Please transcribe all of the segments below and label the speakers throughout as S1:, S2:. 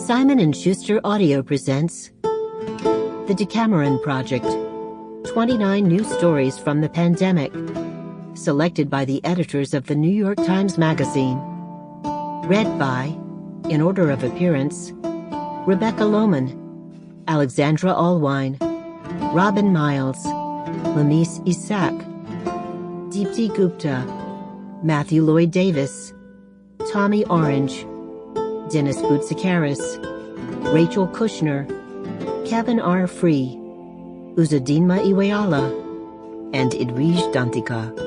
S1: Simon & Schuster Audio presents The Decameron Project, 29 new stories from the pandemic, selected by the editors of the New York Times Magazine. Read by, in order of appearance, Rebecca Lowman, Alexandra Allwine, Robin Miles, Lameece Issaq, Deepti Gupta, Matthew Lloyd Davies, Tommy Orange, Dennis Boutsikaris, Rachel Kushner, Kevin R. Free, Uzodinma Iweala, and Edwidge Danticat.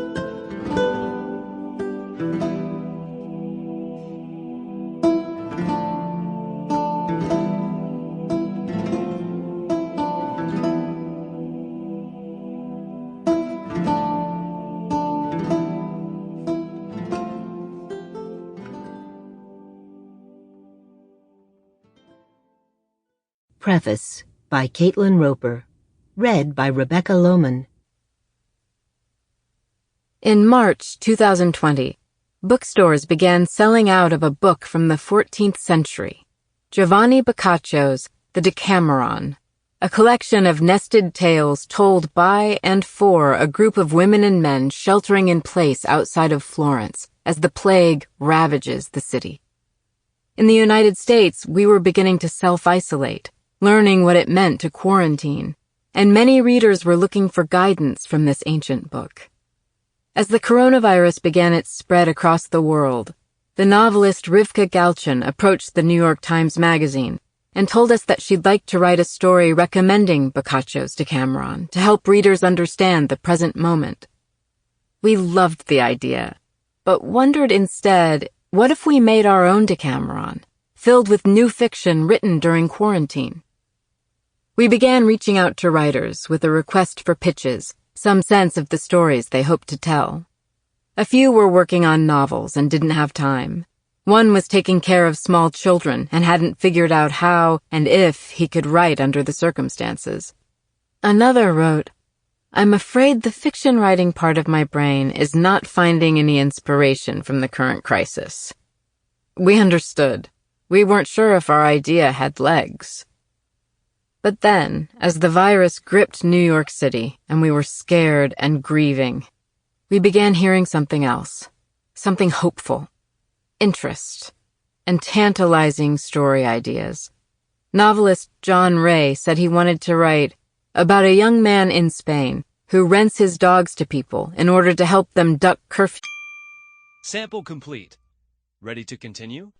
S1: Preface by Caitlin Roper. Read by Rebecca Lowman.
S2: In March 2020, bookstores began selling out of a book from the 14th century, Giovanni Boccaccio's The Decameron, a collection of nested tales told by and for a group of women and men sheltering in place outside of Florence as the plague ravages the city. In the United States, we were beginning to self-isolate, learning what it meant to quarantine, and many readers were looking for guidance from this ancient book. As the coronavirus began its spread across the world, the novelist Rivka Galchen approached the New York Times Magazine and told us that she'd like to write a story recommending Boccaccio's Decameron to help readers understand the present moment. We loved the idea, but wondered instead, what if we made our own Decameron, filled with new fiction written during quarantine? We began reaching out to writers with a request for pitches, some sense of the stories they hoped to tell. A few were working on novels and didn't have time. One was taking care of small children and hadn't figured out how and if he could write under the circumstances. Another wrote, "I'm afraid the fiction writing part of my brain is not finding any inspiration from the current crisis." We understood. We weren't sure if our idea had legs. But then, as the virus gripped New York City and we were scared and grieving, we began hearing something else, something hopeful, interest, and tantalizing story ideas. Novelist John Ray said he wanted to write about a young man in Spain who rents his dogs to people in order to help them duck curfew.
S3: Sample complete. Ready to continue?